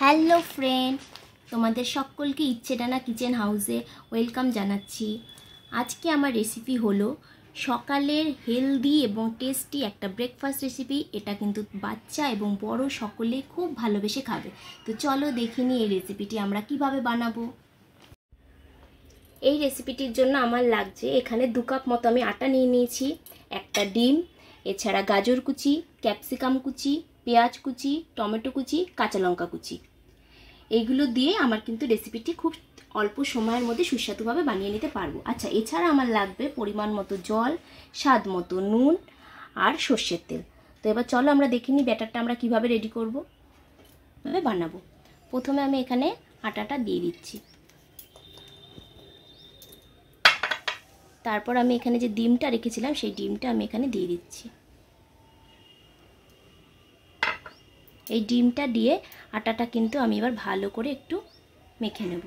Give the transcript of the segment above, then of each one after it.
Hello friend, তোমাদের সকলকে ইচ্ছেটানা kitchen হাউসে ওয়েলকাম জানাচ্ছি। আজকে আমার রেসিপি হলো সকালের হেলদি এবং টেস্টি একটা ব্রেকফাস্ট রেসিপি। এটা কিন্তু বাচ্চা এবং বড় সকলেই খুব ভালোবেসে খাবে। তো চলো দেখে নিই এই রেসিপিটি আমরা কিভাবে বানাবো। এই রেসিপিটির জন্য আমার লাগছে এখানে 2 কাপ মতো আমি আটা নিয়ে নিয়েছি, একটা ডিম, এছাড়া গাজর কুচি, ক্যাপসিকাম কুচি, পেঁয়াজ কুচি, টমেটো কুচি, কাঁচা লঙ্কা কুচি। এইগুলো দিয়ে আমার কিন্তু রেসিপিটি খুব অল্প সময়ের মধ্যে সুস্বাদুভাবে বানিয়ে নিতে পারবো। আচ্ছা, এছাড়া আমার লাগবে পরিমাণ মতো জল, স্বাদ মতো নুন আর সর্ষের তেল। তো এবার চলো আমরা দেখে নিই ব্যাটারটা আমরা কিভাবে রেডি করবো, বানাবো। প্রথমে আমি এখানে আটাটা দিয়ে দিচ্ছি, তারপর আমি এখানে যে ডিমটা রেখেছিলাম সেই ডিমটা আমি এখানে দিয়ে দিচ্ছি। এই ডিমটা দিয়ে আটাটা কিন্তু আমি এবার ভালো করে একটু মেখে নেব।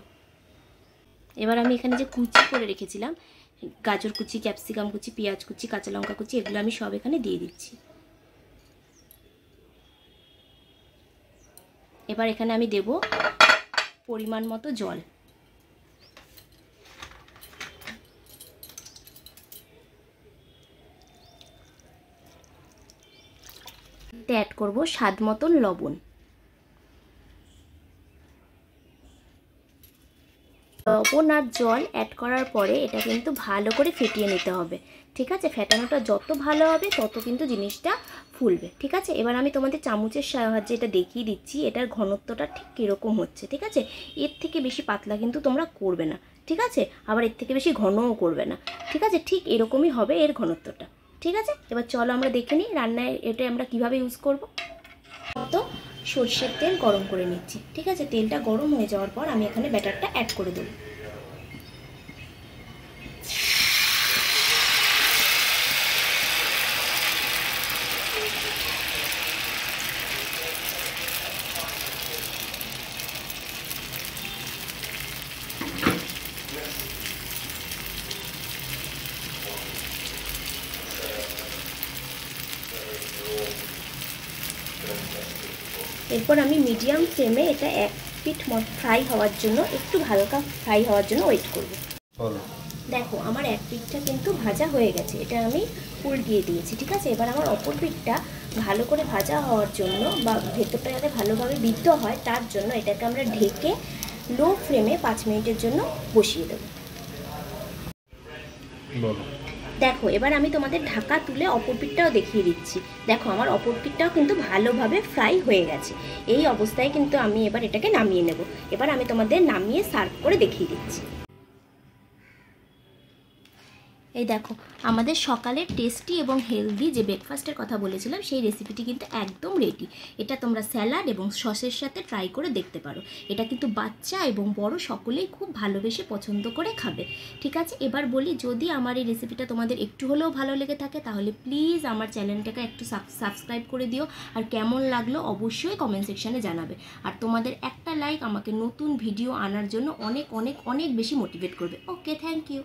এবার আমি এখানে যে কুচি করে রেখেছিলাম গাজর কুচি, ক্যাপসিকাম কুচি, পেঁয়াজ কুচি, কাঁচা লঙ্কা কুচি, এগুলো আমি সব এখানে দিয়ে দিচ্ছি। এবার এখানে আমি দেব পরিমাণ মতো জল। অ্যাড করব স্বাদ মতন লবণ। লবণ আর জল অ্যাড করার পরে এটা কিন্তু ভালো করে ফেটিয়ে নিতে হবে, ঠিক আছে? ফেটানোটা যত ভালো হবে তত কিন্তু জিনিসটা ফুলবে, ঠিক আছে? এবার আমি তোমাদের চামচের সাহায্যে এটা দেখিয়ে দিচ্ছি এটার ঘনত্বটা ঠিক কীরকম হচ্ছে, ঠিক আছে? এর থেকে বেশি পাতলা কিন্তু তোমরা করবে না, ঠিক আছে? আবার এর থেকে বেশি ঘনও করবে না, ঠিক আছে? ঠিক এরকমই হবে এর ঘনত্বটা, ঠিক আছে? এবার চলো আমরা দেখে নিই রান্নায় এটা আমরা কিভাবে ইউজ করব। তো সরষের তেল গরম করে নিচ্ছি, ঠিক আছে? তেলটা গরম হয়ে যাওয়ার পর আমি এখানে ব্যাটারটা অ্যাড করে দেবো। এরপর আমি মিডিয়াম ফ্লেমে এটা 1 পিঠ ফ্রাই হওয়ার জন্য, একটু হালকা ফ্রাই হওয়ার জন্য ওয়েট করব। দেখো আমার 1 পিঠটা কিন্তু ভাজা হয়ে গেছে, এটা আমি উল্টিয়ে দিয়েছি, ঠিক আছে? এবার আমার অপর পিঠটা ভালো করে ভাজা হওয়ার জন্য বা ভেতরটা যাতে ভালোভাবে বিদ্ধ হয় তার জন্য এটাকে আমরা ঢেকে লো ফ্লেমে 5 মিনিটের জন্য বসিয়ে দেবো। দেখো এবার আমি তোমাদের ঢাকা তুলে অপর পিঠটাও দেখিয়ে দিচ্ছি। দেখো আমার অপর পিঠটাও কিন্তু ভালোভাবে ফ্রাই হয়ে গেছে। এই অবস্থায় কিন্তু আমি এবার এটাকে নামিয়ে নেব। এবার আমি তোমাদের নামিয়ে সার্ভ করে দেখিয়ে দিচ্ছি। এই দেখো আমাদের সকালের টেস্টি এবং হেলদি যে ব্রেকফাস্টের কথা বলেছিলাম সেই রেসিপিটি কিন্তু একদম রেডি। এটা তোমরা স্যালাড এবং সসের সাথে ট্রাই করে দেখতে পারো। এটা কিন্তু বাচ্চা এবং বড় সকলেই খুব ভালোবেসে পছন্দ করে খাবে, ঠিক আছে? এবার বলি, যদি আমার এই রেসিপিটা তোমাদের একটু হলেও ভালো লেগে থাকে তাহলে প্লিজ আমার চ্যানেলটাকে একটু সাবস্ক্রাইব করে দিও। আর কেমন লাগলো অবশ্যই কমেন্ট সেকশানে জানাবে। আর তোমাদের একটা লাইক আমাকে নতুন ভিডিও আনার জন্য অনেক অনেক অনেক বেশি মোটিভেট করবে। ওকে, থ্যাংক ইউ।